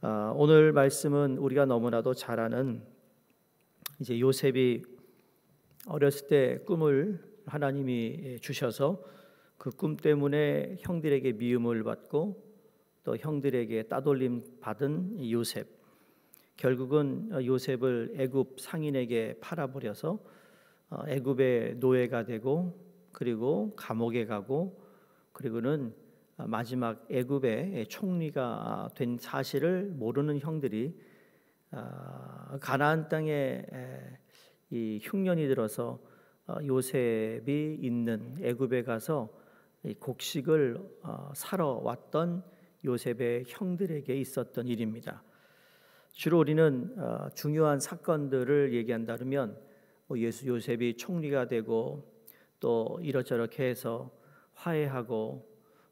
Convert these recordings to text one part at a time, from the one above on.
오늘 말씀은 우리가 너무나도 잘 아는 이제 요셉이 어렸을 때 꿈을 하나님이 주셔서 그 꿈 때문에 형들에게 미움을 받고 또 형들에게 따돌림 받은 요셉. 결국은 요셉을 애굽 상인에게 팔아버려서 애굽의 노예가 되고 그리고 감옥에 가고 그리고는 마지막 애굽의 총리가 된 사실을 모르는 형들이 가나안 땅에 이 흉년이 들어서 요셉이 있는 애굽에 가서 곡식을 사러 왔던 요셉의 형들에게 있었던 일입니다. 주로 우리는 중요한 사건들을 얘기한다면 요셉이 총리가 되고 또 이렇저렇게 해서 화해하고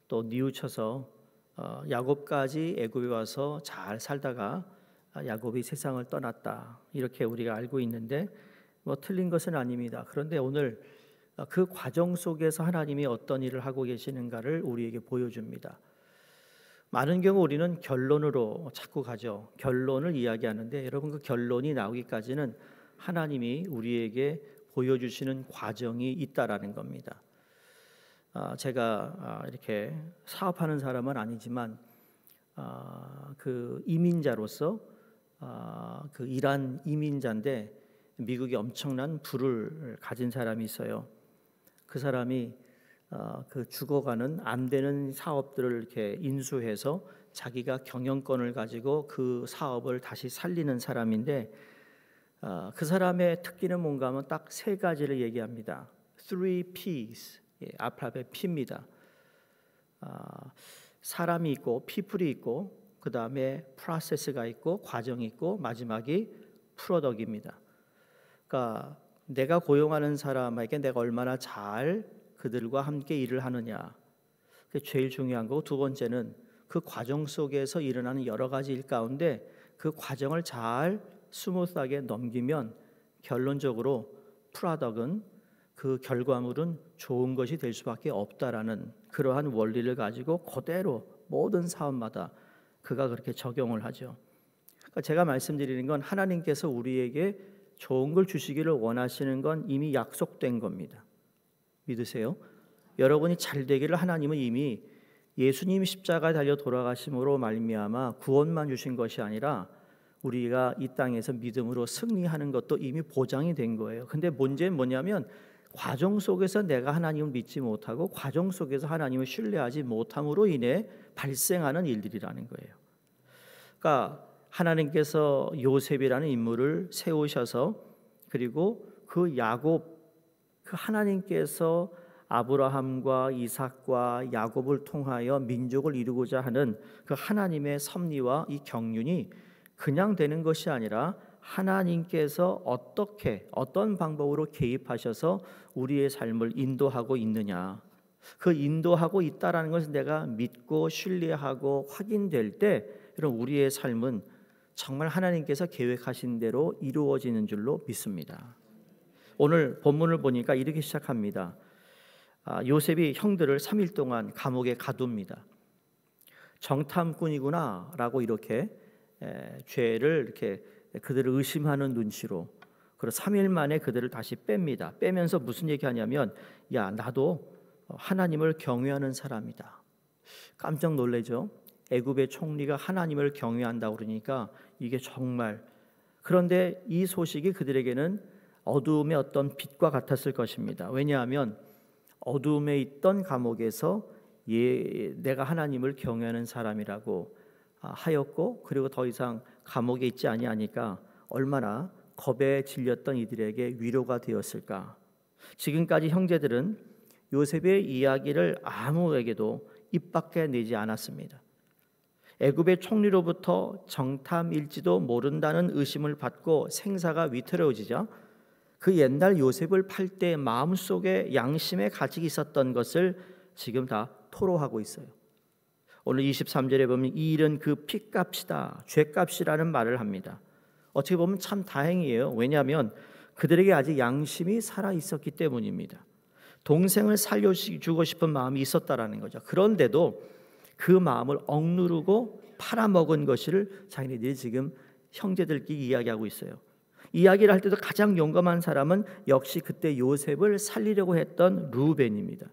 또 뉘우쳐서 야곱까지 애굽에 와서 잘 살다가 야곱이 세상을 떠났다, 이렇게 우리가 알고 있는데 틀린 것은 아닙니다. 그런데 오늘 그 과정 속에서 하나님이 어떤 일을 하고 계시는가를 우리에게 보여줍니다. 많은 경우 우리는 결론으로 자꾸 가죠. 결론을 이야기하는데 여러분, 그 결론이 나오기까지는 하나님이 우리에게 보여주시는 과정이 있다라는 겁니다. 제가 이렇게 사업하는 사람은 아니지만 그 이민자로서 그 이란 이민자인데 미국에 엄청난 부를 가진 사람이 있어요. 그 사람이 그 죽어가는 안 되는 사업들을 이렇게 인수해서 자기가 경영권을 가지고 그 사업을 다시 살리는 사람인데 그 사람의 특기는 뭔가 하면 딱 세 가지를 얘기합니다. 3P's, 알파벳 P입니다. 사람이 있고 people이 있고 그 다음에 process가 있고 과정이 있고 마지막이 product입니다. 그러니까 내가 고용하는 사람에게 내가 얼마나 잘 그들과 함께 일을 하느냐, 그게 제일 중요한 거고, 두 번째는 그 과정 속에서 일어나는 여러 가지 일 가운데 그 과정을 잘 스무스하게 넘기면 결론적으로 프로덕트는 그 결과물은 좋은 것이 될 수밖에 없다라는 그러한 원리를 가지고 그대로 모든 사업마다 그가 그렇게 적용을 하죠. 그러니까 제가 말씀드리는 건 하나님께서 우리에게 좋은 걸 주시기를 원하시는 건 이미 약속된 겁니다. 믿으세요? 여러분이 잘 되기를 하나님은 이미 예수님이 십자가에 달려 돌아가심으로 말미암아 구원만 주신 것이 아니라 우리가 이 땅에서 믿음으로 승리하는 것도 이미 보장이 된 거예요. 근데 문제는 뭐냐면 과정 속에서 내가 하나님을 믿지 못하고 과정 속에서 하나님을 신뢰하지 못함으로 인해 발생하는 일들이라는 거예요. 그러니까 하나님께서 요셉이라는 인물을 세우셔서 그리고 그 야곱, 그 하나님께서 아브라함과 이삭과 야곱을 통하여 민족을 이루고자 하는 그 하나님의 섭리와 이 경륜이 그냥 되는 것이 아니라 하나님께서 어떻게 어떤 방법으로 개입하셔서 우리의 삶을 인도하고 있느냐, 그 인도하고 있다라는 것을 내가 믿고 신뢰하고 확인될 때 여러분, 우리의 삶은 정말 하나님께서 계획하신 대로 이루어지는 줄로 믿습니다. 오늘 본문을 보니까 이렇게 시작합니다. 요셉이 형들을 3일 동안 감옥에 가둡니다. 정탐꾼이구나 라고 이렇게 죄를 이렇게 그들을 의심하는 눈치로, 그리고 3일 만에 그들을 다시 뺍니다. 빼면서 무슨 얘기하냐면, 야, 나도 하나님을 경외하는 사람이다. 깜짝 놀라죠. 애굽의 총리가 하나님을 경외한다고 그러니까 이게 정말, 그런데 이 소식이 그들에게는 어두움의 어떤 빛과 같았을 것입니다. 왜냐하면 어두움에 있던 감옥에서 내가 하나님을 경외하는 사람이라고 하였고, 그리고 더 이상 감옥에 있지 아니하니까 얼마나 겁에 질렸던 이들에게 위로가 되었을까. 지금까지 형제들은 요셉의 이야기를 아무에게도 입 밖에 내지 않았습니다. 애굽의 총리로부터 정탐일지도 모른다는 의심을 받고 생사가 위태로워지자 그 옛날 요셉을 팔 때 마음속에 양심의 가책이 있었던 것을 지금 다 토로하고 있어요. 오늘 23절에 보면 이 일은 그 피값이다, 죄값이라는 말을 합니다. 어떻게 보면 참 다행이에요. 왜냐하면 그들에게 아직 양심이 살아 있었기 때문입니다. 동생을 살려주고 싶은 마음이 있었다라는 거죠. 그런데도 그 마음을 억누르고 팔아먹은 것을 자기네들이 지금 형제들끼리 이야기하고 있어요. 이야기를 할 때도 가장 용감한 사람은 역시 그때 요셉을 살리려고 했던 루벤입니다.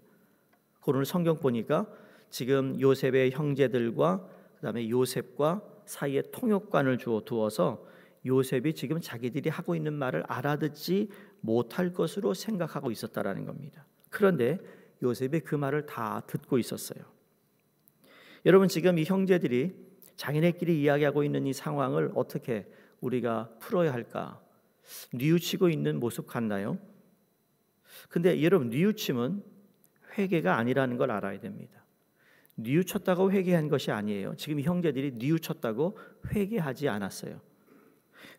오늘 성경 보니까 지금 요셉의 형제들과 그다음에 요셉과 사이에 통역관을 두어서 요셉이 지금 자기들이 하고 있는 말을 알아듣지 못할 것으로 생각하고 있었다라는 겁니다. 그런데 요셉이 그 말을 다 듣고 있었어요. 여러분, 지금 이 형제들이 자기네끼리 이야기하고 있는 이 상황을 어떻게 우리가 풀어야 할까? 뉘우치고 있는 모습 같나요? 근데 여러분, 뉘우침은 회개가 아니라는 걸 알아야 됩니다. 뉘우쳤다고 회개한 것이 아니에요. 지금 이 형제들이 뉘우쳤다고 회개하지 않았어요.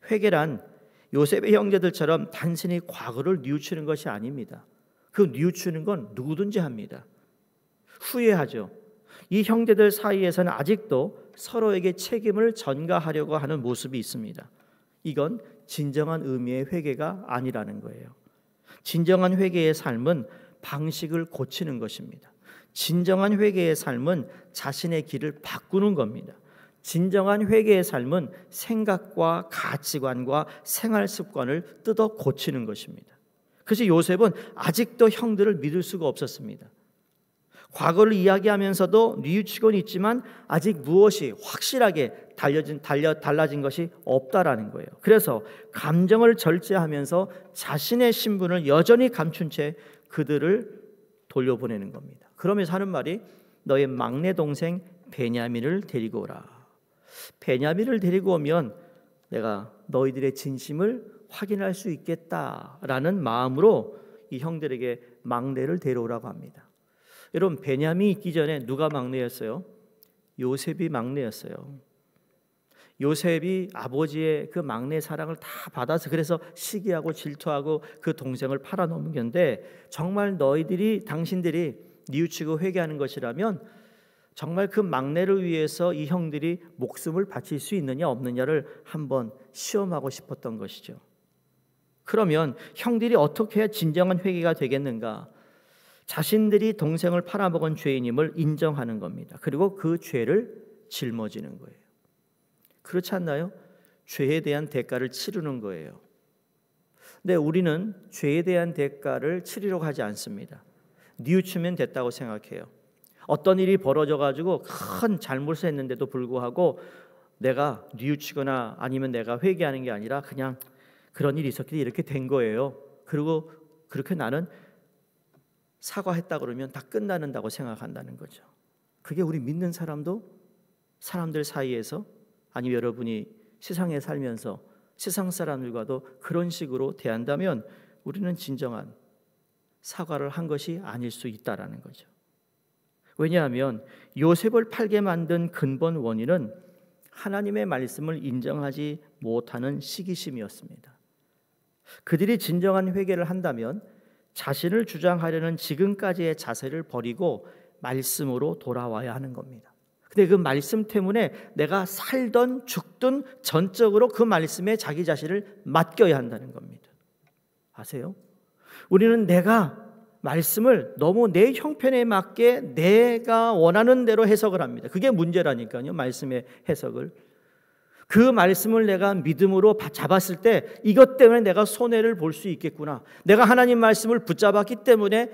회개란 요셉의 형제들처럼 단순히 과거를 뉘우치는 것이 아닙니다. 그 뉘우치는 건 누구든지 합니다. 후회하죠. 이 형제들 사이에서는 아직도 서로에게 책임을 전가하려고 하는 모습이 있습니다. 이건 진정한 의미의 회개가 아니라는 거예요. 진정한 회개의 삶은 방식을 고치는 것입니다. 진정한 회개의 삶은 자신의 길을 바꾸는 겁니다. 진정한 회개의 삶은 생각과 가치관과 생활 습관을 뜯어 고치는 것입니다. 그래서 요셉은 아직도 형들을 믿을 수가 없었습니다. 과거를 이야기하면서도 뉘우치고는 있지만 아직 무엇이 확실하게 달라진 것이 없다라는 거예요. 그래서 감정을 절제하면서 자신의 신분을 여전히 감춘 채 그들을 돌려보내는 겁니다. 그러면서 하는 말이 너의 막내 동생 베냐민을 데리고 오라. 베냐민을 데리고 오면 내가 너희들의 진심을 확인할 수 있겠다라는 마음으로 이 형들에게 막내를 데려오라고 합니다. 여러분, 베냐민이 있기 전에 누가 막내였어요? 요셉이 막내였어요. 요셉이 아버지의 그 막내 사랑을 다 받아서 그래서 시기하고 질투하고 그 동생을 팔아넘겼는데, 정말 당신들이 뉘우치고 회개하는 것이라면 정말 그 막내를 위해서 이 형들이 목숨을 바칠 수 있느냐 없느냐를 한번 시험하고 싶었던 것이죠. 그러면 형들이 어떻게 해야 진정한 회개가 되겠는가? 자신들이 동생을 팔아먹은 죄인임을 인정하는 겁니다. 그리고 그 죄를 짊어지는 거예요. 그렇지 않나요? 죄에 대한 대가를 치르는 거예요. 근데 우리는 죄에 대한 대가를 치르려고 하지 않습니다. 뉘우치면 됐다고 생각해요. 어떤 일이 벌어져가지고 큰 잘못을 했는데도 불구하고 내가 뉘우치거나 아니면 내가 회개하는 게 아니라 그냥 그런 일이 있었기 때문에 이렇게 된 거예요. 그리고 그렇게 나는 사과했다 그러면 다 끝나는다고 생각한다는 거죠. 그게 우리 믿는 사람들 사이에서, 아니면 여러분이 세상에 살면서 세상 사람들과도 그런 식으로 대한다면 우리는 진정한 사과를 한 것이 아닐 수 있다라는 거죠. 왜냐하면 요셉을 팔게 만든 근본 원인은 하나님의 말씀을 인정하지 못하는 시기심이었습니다. 그들이 진정한 회개를 한다면 자신을 주장하려는 지금까지의 자세를 버리고 말씀으로 돌아와야 하는 겁니다. 근데 그 말씀 때문에 내가 살던 죽든 전적으로 그 말씀에 자기 자신을 맡겨야 한다는 겁니다. 아세요? 우리는 내가 말씀을 너무 내 형편에 맞게 내가 원하는 대로 해석을 합니다. 그게 문제라니까요. 말씀의 해석을. 그 말씀을 내가 믿음으로 잡았을 때 이것 때문에 내가 손해를 볼 수 있겠구나. 내가 하나님 말씀을 붙잡았기 때문에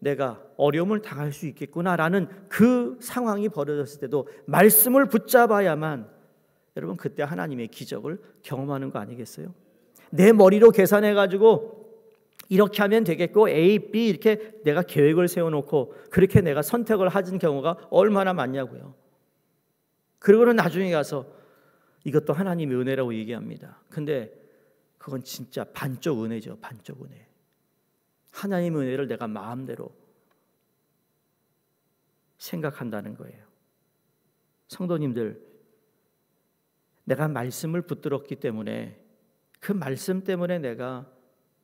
내가 어려움을 당할 수 있겠구나라는 그 상황이 벌어졌을 때도 말씀을 붙잡아야만, 여러분, 그때 하나님의 기적을 경험하는 거 아니겠어요? 내 머리로 계산해가지고 이렇게 하면 되겠고 A, B 이렇게 내가 계획을 세워놓고 그렇게 내가 선택을 하는 경우가 얼마나 많냐고요. 그리고는 나중에 가서 이것도 하나님의 은혜라고 얘기합니다. 근데 그건 진짜 반쪽 은혜죠. 반쪽 은혜. 하나님의 은혜를 내가 마음대로 생각한다는 거예요. 성도님들, 내가 말씀을 붙들었기 때문에 그 말씀 때문에 내가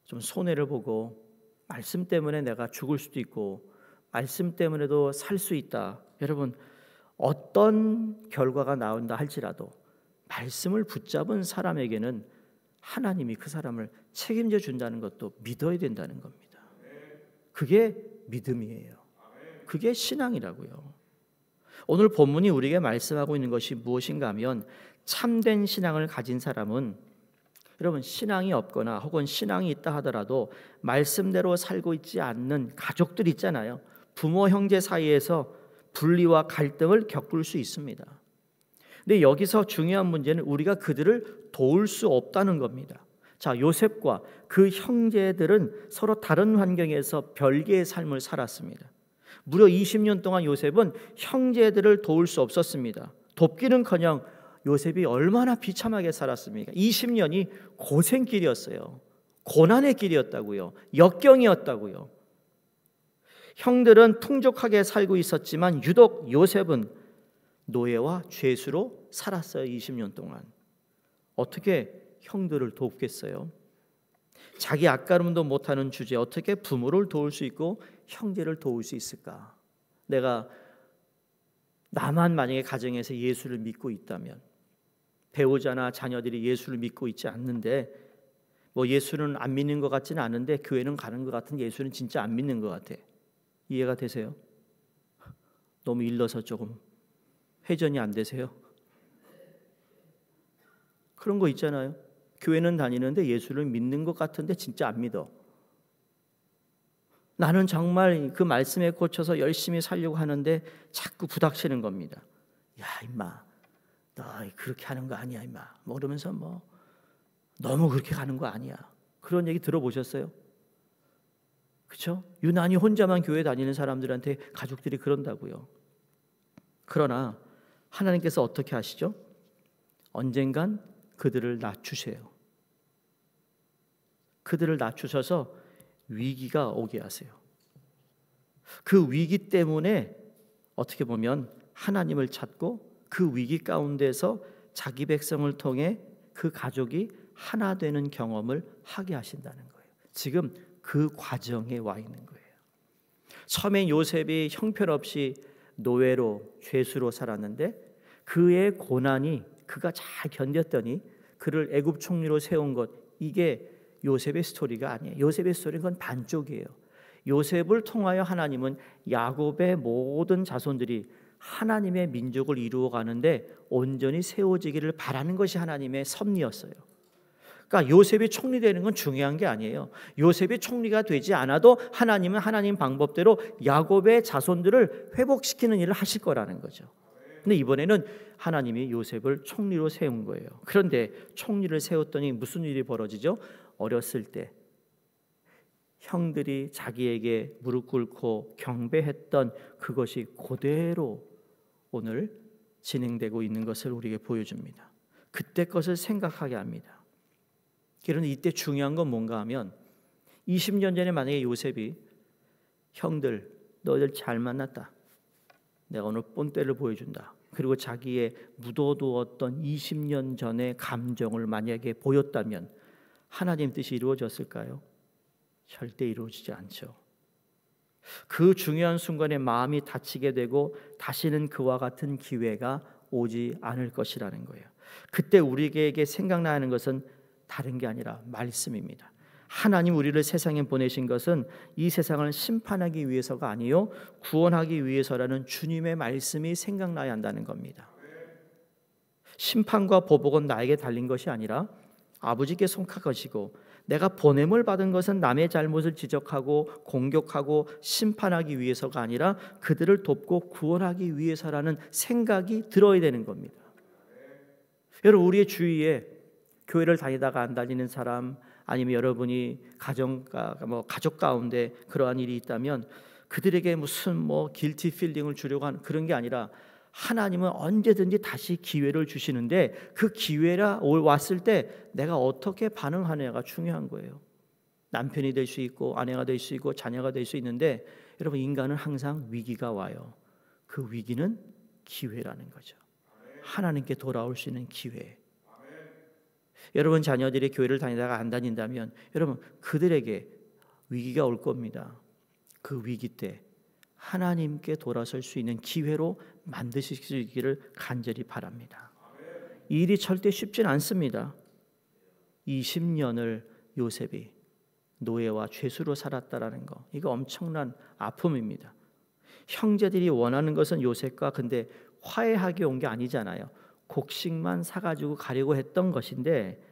좀 손해를 보고, 말씀 때문에 내가 죽을 수도 있고, 말씀 때문에도 살 수 있다. 여러분, 어떤 결과가 나온다 할지라도 말씀을 붙잡은 사람에게는 하나님이 그 사람을 책임져 준다는 것도 믿어야 된다는 겁니다. 그게 믿음이에요. 그게 신앙이라고요. 오늘 본문이 우리에게 말씀하고 있는 것이 무엇인가 하면 참된 신앙을 가진 사람은 여러분 신앙이 없거나 혹은 신앙이 있다 하더라도 말씀대로 살고 있지 않는 가족들 있잖아요. 부모 형제 사이에서 분리와 갈등을 겪을 수 있습니다. 근데 여기서 중요한 문제는 우리가 그들을 도울 수 없다는 겁니다. 자, 요셉과 그 형제들은 서로 다른 환경에서 별개의 삶을 살았습니다. 무려 20년 동안 요셉은 형제들을 도울 수 없었습니다. 돕기는커녕 요셉이 얼마나 비참하게 살았습니까? 20년이 고생길이었어요. 고난의 길이었다고요. 역경이었다고요. 형들은 풍족하게 살고 있었지만 유독 요셉은 노예와 죄수로 살았어요. 20년 동안. 어떻게 형들을 돕겠어요? 자기 앞가림도 못하는 주제에 어떻게 부모를 도울 수 있고 형제를 도울 수 있을까? 나만 만약에 가정에서 예수를 믿고 있다면, 배우자나 자녀들이 예수를 믿고 있지 않는데, 뭐 예수는 안 믿는 것 같지는 않은데 교회는 가는 것 같은 예수는 진짜 안 믿는 것 같아. 이해가 되세요? 너무 일러서 조금 회전이 안 되세요? 그런 거 있잖아요. 교회는 다니는데 예수를 믿는 것 같은데 진짜 안 믿어. 나는 정말 그 말씀에 꽂혀서 열심히 살려고 하는데 자꾸 부닥치는 겁니다. 야 임마, 너 그렇게 하는 거 아니야 임마. 뭐 그러면서 뭐 너무 그렇게 가는 거 아니야. 그런 얘기 들어보셨어요? 그렇죠? 유난히 혼자만 교회 다니는 사람들한테 가족들이 그런다고요. 그러나 하나님께서 어떻게 하시죠? 언젠간 그들을 낮추세요. 그들을 낮추셔서 위기가 오게 하세요. 그 위기 때문에 어떻게 보면 하나님을 찾고 그 위기 가운데서 자기 백성을 통해 그 가족이 하나 되는 경험을 하게 하신다는 거예요. 지금 그 과정에 와 있는 거예요. 처음에 요셉이 형편없이 노예로 죄수로 살았는데 그의 고난이 그가 잘 견뎠더니 그를 애굽 총리로 세운 것, 이게 요셉의 스토리가 아니에요. 요셉의 스토리는 건 반쪽이에요. 요셉을 통하여 하나님은 야곱의 모든 자손들이 하나님의 민족을 이루어 가는데 온전히 세워지기를 바라는 것이 하나님의 섭리였어요. 그러니까 요셉이 총리 되는 건 중요한 게 아니에요. 요셉이 총리가 되지 않아도 하나님은 하나님 방법대로 야곱의 자손들을 회복시키는 일을 하실 거라는 거죠. 근데 이번에는 하나님이 요셉을 총리로 세운 거예요. 그런데 총리를 세웠더니 무슨 일이 벌어지죠? 어렸을 때 형들이 자기에게 무릎 꿇고 경배했던 그것이 그대로 오늘 진행되고 있는 것을 우리에게 보여줍니다. 그때 것을 생각하게 합니다. 그런데 이때 중요한 건 뭔가 하면 20년 전에 만약에 요셉이 형들 너희들 잘 만났다. 내가 오늘 본때를 보여준다. 그리고 자기의 묻어두었던 20년 전의 감정을 만약에 보였다면 하나님 뜻이 이루어졌을까요? 절대 이루어지지 않죠. 그 중요한 순간에 마음이 다치게 되고 다시는 그와 같은 기회가 오지 않을 것이라는 거예요. 그때 우리에게 생각나야 하는 것은 다른 게 아니라 말씀입니다. 하나님 우리를 세상에 보내신 것은 이 세상을 심판하기 위해서가 아니요 구원하기 위해서라는 주님의 말씀이 생각나야 한다는 겁니다. 심판과 보복은 나에게 달린 것이 아니라 아버지께 속하시고 내가 보냄을 받은 것은 남의 잘못을 지적하고 공격하고 심판하기 위해서가 아니라 그들을 돕고 구원하기 위해서라는 생각이 들어야 되는 겁니다. 여러분 우리의 주위에 교회를 다니다가 안 다니는 사람 아니면 여러분이 가족 가운데 그러한 일이 있다면 그들에게 무슨 길티 필링을 주려고 하는 그런 게 아니라 하나님은 언제든지 다시 기회를 주시는데 그 기회가 왔을 때 내가 어떻게 반응하느냐가 중요한 거예요. 남편이 될 수 있고 아내가 될 수 있고 자녀가 될 수 있는데 여러분 인간은 항상 위기가 와요. 그 위기는 기회라는 거죠. 하나님께 돌아올 수 있는 기회. 여러분 자녀들이 교회를 다니다가 안 다닌다면 여러분 그들에게 위기가 올 겁니다. 그 위기 때 하나님께 돌아설 수 있는 기회로 만드시기를 간절히 바랍니다. 이 일이 절대 쉽진 않습니다. 20년을 요셉이 노예와 죄수로 살았다라는 거, 이거 엄청난 아픔입니다. 형제들이 원하는 것은 요셉과 근데 화해하게 온 게 아니잖아요. 곡식만 사가지고 가려고 했던 것인데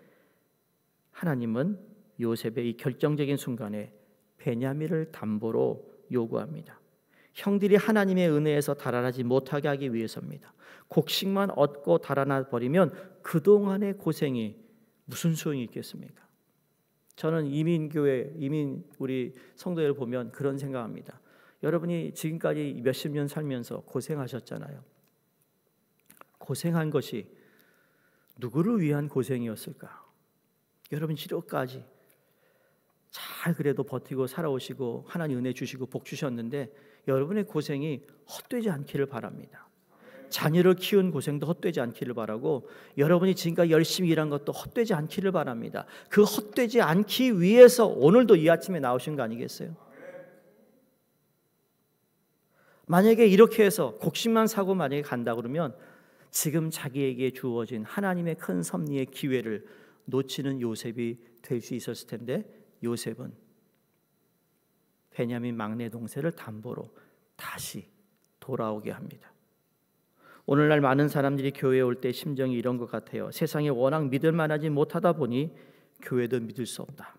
하나님은 요셉의 이 결정적인 순간에 베냐민을 담보로 요구합니다. 형들이 하나님의 은혜에서 달아나지 못하게 하기 위해서입니다. 곡식만 얻고 달아나 버리면 그동안의 고생이 무슨 소용이 있겠습니까? 저는 이민 우리 성도들 보면 그런 생각합니다. 여러분이 지금까지 몇십 년 살면서 고생하셨잖아요. 고생한 것이 누구를 위한 고생이었을까? 여러분 치료까지 잘 그래도 버티고 살아오시고 하나님 은혜 주시고 복 주셨는데 여러분의 고생이 헛되지 않기를 바랍니다. 자녀를 키운 고생도 헛되지 않기를 바라고 여러분이 지금까지 열심히 일한 것도 헛되지 않기를 바랍니다. 그 헛되지 않기 위해서 오늘도 이 아침에 나오신 거 아니겠어요? 만약에 이렇게 해서 곡식만 사고 만약에 간다 그러면 지금 자기에게 주어진 하나님의 큰 섭리의 기회를 놓치는 요셉이 될 수 있었을 텐데 요셉은 베냐민 막내 동생을 담보로 다시 돌아오게 합니다. 오늘날 많은 사람들이 교회에 올 때 심정이 이런 것 같아요. 세상에 워낙 믿을 만하지 못하다 보니 교회도 믿을 수 없다.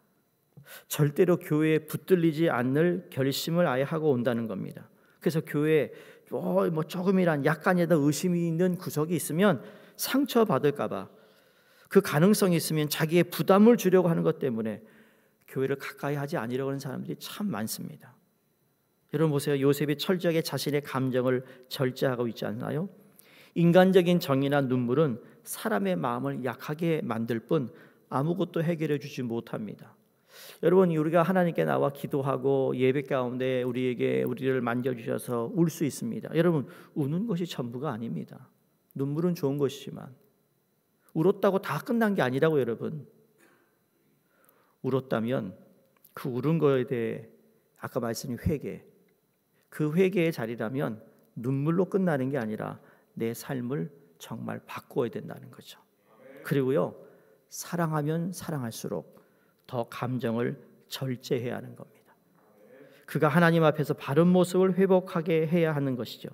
절대로 교회에 붙들리지 않을 결심을 아예 하고 온다는 겁니다. 그래서 교회에 뭐 조금이란 약간이라도 의심이 있는 구석이 있으면 상처받을까 봐 그 가능성이 있으면 자기의 부담을 주려고 하는 것 때문에 교회를 가까이 하지 않으려고 하는 사람들이 참 많습니다. 여러분 보세요. 요셉이 철저하게 자신의 감정을 절제하고 있지 않나요? 인간적인 정의나 눈물은 사람의 마음을 약하게 만들 뿐 아무것도 해결해 주지 못합니다. 여러분 우리가 하나님께 나와 기도하고 예배 가운데 우리를 만져주셔서 울 수 있습니다. 여러분 우는 것이 전부가 아닙니다. 눈물은 좋은 것이지만 울었다고 다 끝난 게 아니라고 여러분. 울었다면 그 울은 거에 대해 아까 말씀드린 회개, 그 회개의 자리라면 눈물로 끝나는 게 아니라 내 삶을 정말 바꾸어야 된다는 거죠. 그리고요 사랑하면 사랑할수록 더 감정을 절제해야 하는 겁니다. 그가 하나님 앞에서 바른 모습을 회복하게 해야 하는 것이죠.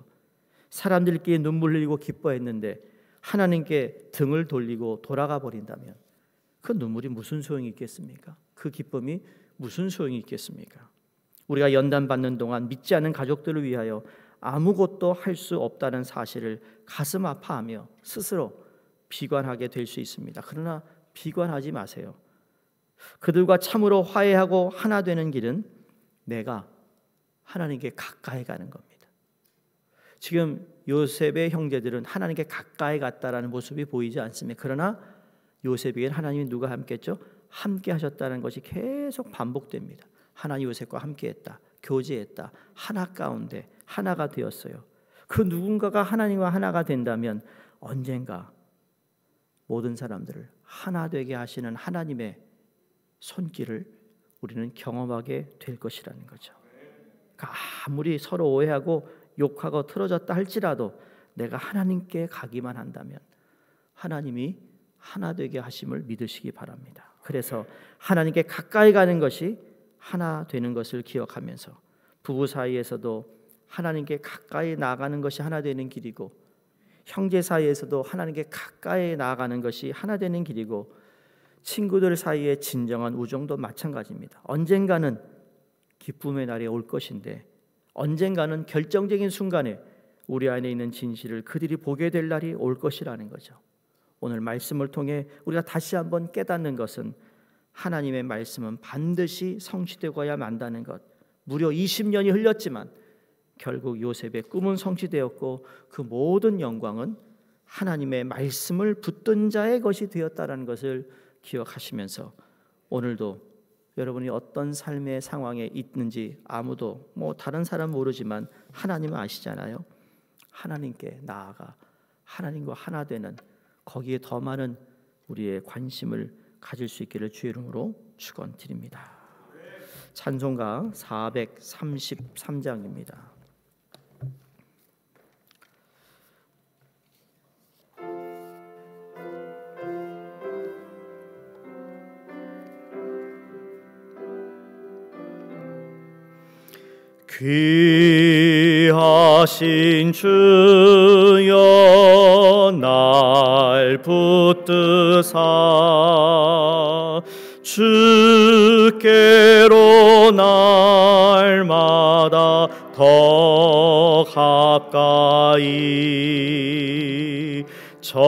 사람들끼리 눈물 흘리고 기뻐했는데 하나님께 등을 돌리고 돌아가 버린다면 그 눈물이 무슨 소용이 있겠습니까? 그 기쁨이 무슨 소용이 있겠습니까? 우리가 연단 받는 동안 믿지 않는 가족들을 위하여 아무것도 할 수 없다는 사실을 가슴 아파하며 스스로 비관하게 될 수 있습니다. 그러나 비관하지 마세요. 그들과 참으로 화해하고 하나 되는 길은 내가 하나님께 가까이 가는 겁니다. 지금 요셉의 형제들은 하나님께 가까이 갔다라는 모습이 보이지 않습니다. 그러나 요셉에게는 하나님이 누가 함께했죠? 함께 하셨다는 것이 계속 반복됩니다. 하나님 요셉과 함께했다, 교제했다, 하나 가운데 하나가 되었어요. 그 누군가가 하나님과 하나가 된다면 언젠가 모든 사람들을 하나 되게 하시는 하나님의 손길을 우리는 경험하게 될 것이라는 거죠. 그러니까 아무리 서로 오해하고 욕하고 틀어졌다 할지라도 내가 하나님께 가기만 한다면 하나님이 하나 되게 하심을 믿으시기 바랍니다. 그래서 하나님께 가까이 가는 것이 하나 되는 것을 기억하면서 부부 사이에서도 하나님께 가까이 나아가는 것이 하나 되는 길이고 형제 사이에서도 하나님께 가까이 나아가는 것이 하나 되는 길이고 친구들 사이의 진정한 우정도 마찬가지입니다. 언젠가는 기쁨의 날이 올 것인데 언젠가는 결정적인 순간에 우리 안에 있는 진실을 그들이 보게 될 날이 올 것이라는 거죠. 오늘 말씀을 통해 우리가 다시 한번 깨닫는 것은 하나님의 말씀은 반드시 성취되어야 만다는 것. 무려 20년이 흘렸지만 결국 요셉의 꿈은 성취되었고 그 모든 영광은 하나님의 말씀을 붙든 자의 것이 되었다는 것을 기억하시면서 오늘도 여러분이 어떤 삶의 상황에 있는지 아무도 다른 사람 모르지만 하나님은 아시잖아요. 하나님께 나아가 하나님과 하나 되는 거기에 더 많은 우리의 관심을 가질 수 있기를 주의 이름으로 축원드립니다. 찬송가 433장입니다. 귀한 귀하신 주여 날 붙드사 주께로 날마다 더 가까이 저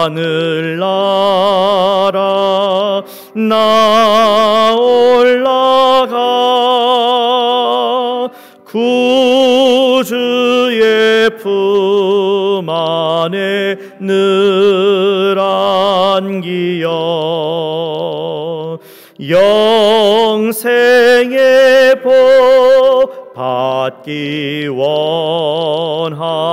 하늘나라 나 올라가 구주의 품 안에 늘 안기어 영생의 복 받기 원합니다.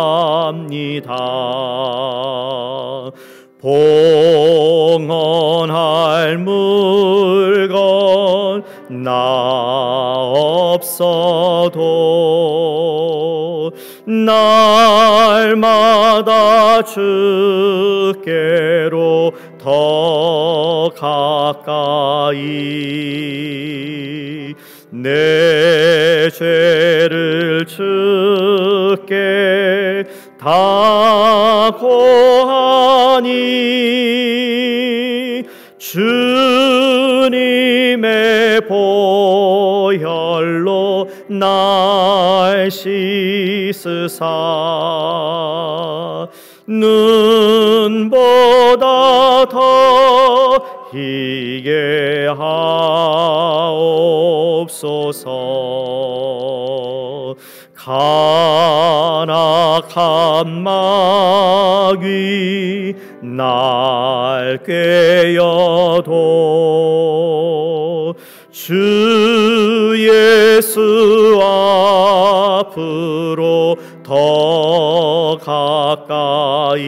봉헌할 물건 나 없어도 날마다 주께로 더 가까이 내 죄를 주께 다 고하니 주님의 보혈로 날 씻으사 눈보다 더 희게 하옵소서. 간악한 마귀 날 꾀어도 주 예수 앞으로 더 가까이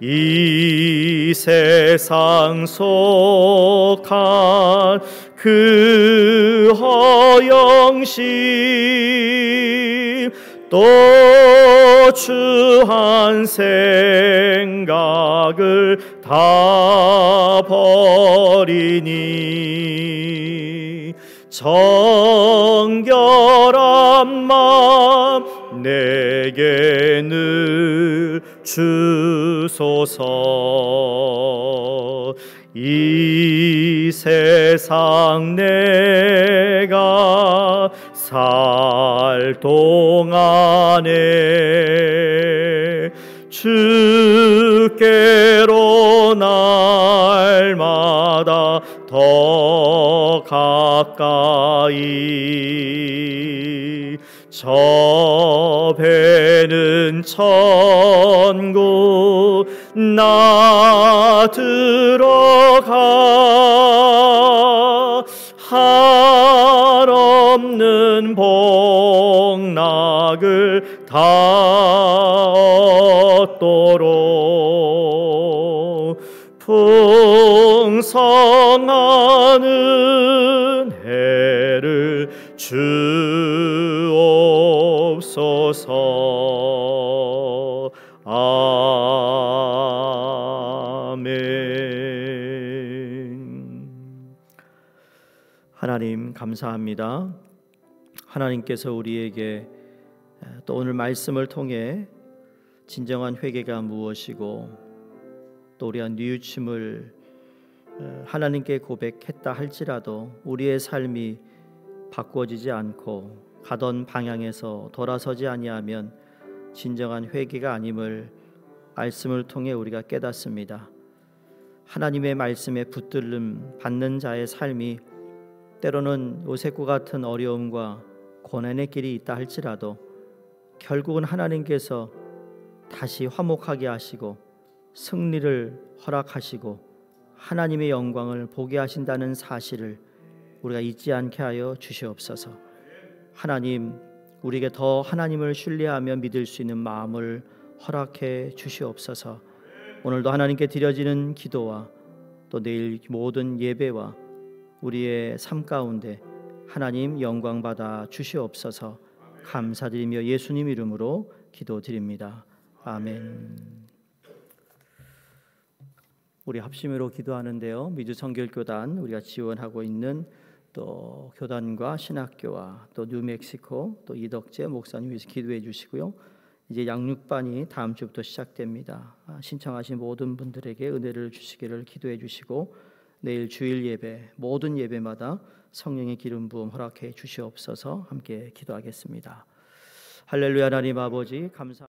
이 세상 속한 그 허영심 또 추한 생각을 다 버리니 정결한 마음 내게 늘 주소서. 이 세상 내가 살 동안에 주께로 날마다 더 가까이 저 배는 천국 나 들어가 한없는 복락을 다 얻도록 풍성한 은혜를 주옵소서. 아멘. 하나님 감사합니다. 하나님께서 우리에게 또 오늘 말씀을 통해 진정한 회개가 무엇이고 또 우리가 뉘우침을 하나님께 고백했다 할지라도 우리의 삶이 바꾸어지지 않고 가던 방향에서 돌아서지 아니하면 진정한 회개가 아님을 말씀을 통해 우리가 깨닫습니다. 하나님의 말씀에 붙들림 받는 자의 삶이 때로는 요셉과 같은 어려움과 고난의 길이 있다 할지라도 결국은 하나님께서 다시 화목하게 하시고 승리를 허락하시고 하나님의 영광을 보게 하신다는 사실을 우리가 잊지 않게 하여 주시옵소서. 하나님, 우리에게 더 하나님을 신뢰하며 믿을 수 있는 마음을 허락해 주시옵소서. 오늘도 하나님께 드려지는 기도와 또 내일 모든 예배와 우리의 삶 가운데 하나님 영광 받아 주시옵소서. 감사드리며 예수님 이름으로 기도드립니다. 아멘. 우리 합심으로 기도하는데요, 미주 성결교단 우리가 지원하고 있는 또 교단과 신학교와 또 뉴멕시코 또 이덕재 목사님 위해서 기도해 주시고요. 이제 양육반이 다음 주부터 시작됩니다. 신청하신 모든 분들에게 은혜를 주시기를 기도해 주시고 내일 주일 예배 모든 예배마다 성령의 기름 부음 허락해 주시옵소서. 함께 기도하겠습니다. 할렐루야. 하나님 아버지 감사